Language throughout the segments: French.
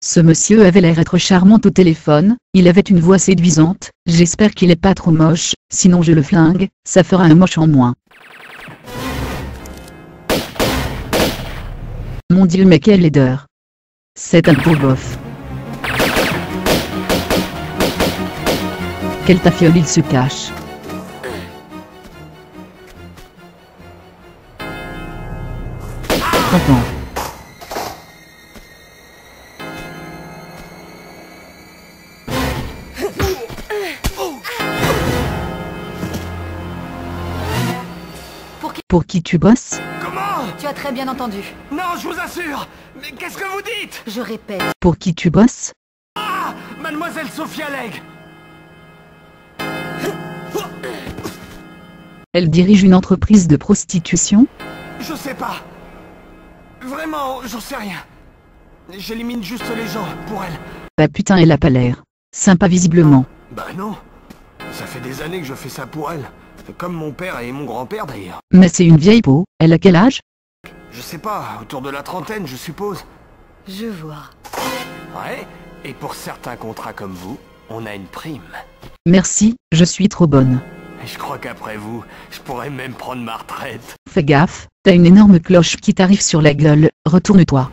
Ce monsieur avait l'air être charmant au téléphone, il avait une voix séduisante, j'espère qu'il est pas trop moche, sinon je le flingue, ça fera un moche en moins. Mon Dieu mais quelle laideur. C'est un gros bof. Quel tafiole il se cache. Content. Pour qui tu bosses? Comment? Tu as très bien entendu. Non, je vous assure. Mais qu'est-ce que vous dites? Je répète. Pour qui tu bosses? Ah, Mademoiselle Sophia Legge. Elle dirige une entreprise de prostitution? Je sais pas. Vraiment, j'en sais rien. J'élimine juste les gens pour elle. Bah putain elle a pas l'air sympa visiblement. Bah non. Ça fait des années que je fais ça pour elle. Comme mon père et mon grand-père d'ailleurs. Mais c'est une vieille peau, elle a quel âge? Je sais pas, autour de la trentaine je suppose. Je vois. Ouais, et pour certains contrats comme vous, on a une prime. Merci, je suis trop bonne. Et je crois qu'après vous, je pourrais même prendre ma retraite. Fais gaffe, t'as une énorme cloche qui t'arrive sur la gueule, retourne-toi.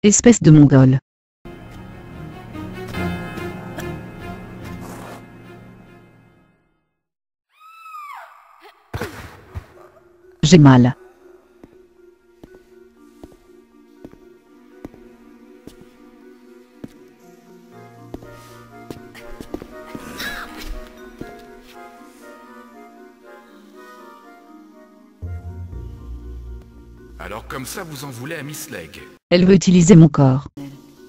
Espèce de mongol. J'ai mal. Alors comme ça, vous en voulez à Miss Legge. Elle veut utiliser mon corps.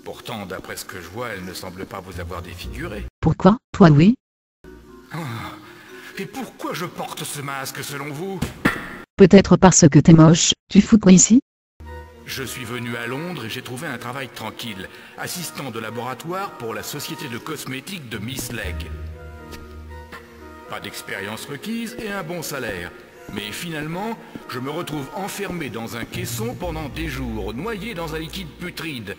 Pourtant, d'après ce que je vois, elle ne semble pas vous avoir défiguré. Pourquoi? Toi oui? Et pourquoi je porte ce masque selon vous? Peut-être parce que t'es moche, tu fous quoi ici? Je suis venu à Londres et j'ai trouvé un travail tranquille. Assistant de laboratoire pour la société de cosmétiques de Miss Legge. Pas d'expérience requise et un bon salaire. Mais finalement, je me retrouve enfermé dans un caisson pendant des jours, noyé dans un liquide putride.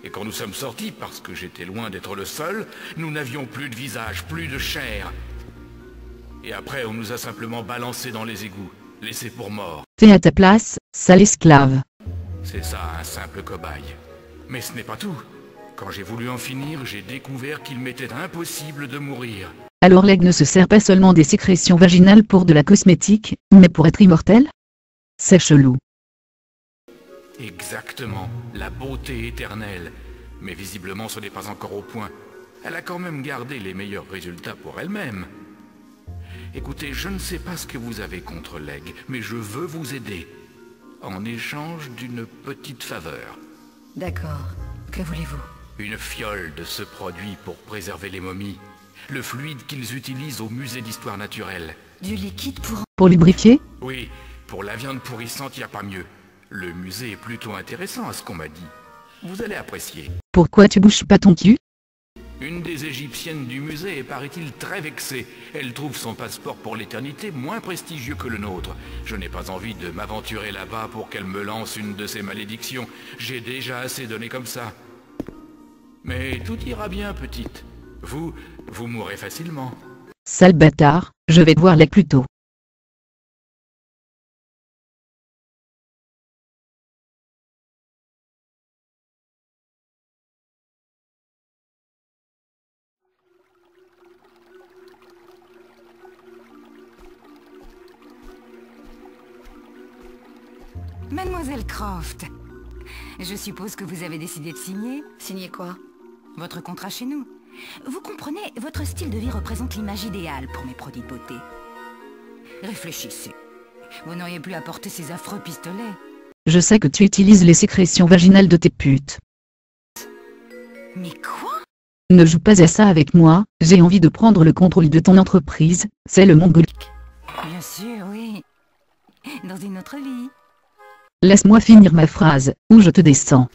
Et quand nous sommes sortis, parce que j'étais loin d'être le seul, nous n'avions plus de visage, plus de chair. Et après, on nous a simplement balancés dans les égouts, laissés pour morts. T'es à ta place, sale esclave. C'est ça, un simple cobaye. Mais ce n'est pas tout. Quand j'ai voulu en finir, j'ai découvert qu'il m'était impossible de mourir. Alors Legge ne se sert pas seulement des sécrétions vaginales pour de la cosmétique, mais pour être immortel? C'est chelou. Exactement, la beauté éternelle. Mais visiblement ce n'est pas encore au point. Elle a quand même gardé les meilleurs résultats pour elle-même. Écoutez, je ne sais pas ce que vous avez contre Legge, mais je veux vous aider. En échange d'une petite faveur. D'accord. Que voulez-vous? Une fiole de ce produit pour préserver les momies. Le fluide qu'ils utilisent au musée d'histoire naturelle. Du liquide pour... Pour lubrifier? Oui, pour la viande pourrissante, il n'y a pas mieux. Le musée est plutôt intéressant à ce qu'on m'a dit. Vous allez apprécier. Pourquoi tu bouges pas ton cul? Une des égyptiennes du musée est, paraît-il, très vexée. Elle trouve son passeport pour l'éternité moins prestigieux que le nôtre. Je n'ai pas envie de m'aventurer là-bas pour qu'elle me lance une de ses malédictions. J'ai déjà assez donné comme ça. Mais tout ira bien, petite. Vous mourrez facilement. Sale bâtard, je vais te voir Legge plus tôt. Mademoiselle Croft, je suppose que vous avez décidé de signer? Signer quoi? Votre contrat chez nous. Vous comprenez, votre style de vie représente l'image idéale pour mes produits de beauté. Réfléchissez. Vous n'auriez plus à porter ces affreux pistolets. Je sais que tu utilises les sécrétions vaginales de tes putes. Mais quoi? Ne joue pas à ça avec moi, j'ai envie de prendre le contrôle de ton entreprise, c'est le mongolique. Bien sûr, oui. Dans une autre vie. Laisse-moi finir ma phrase, ou je te descends.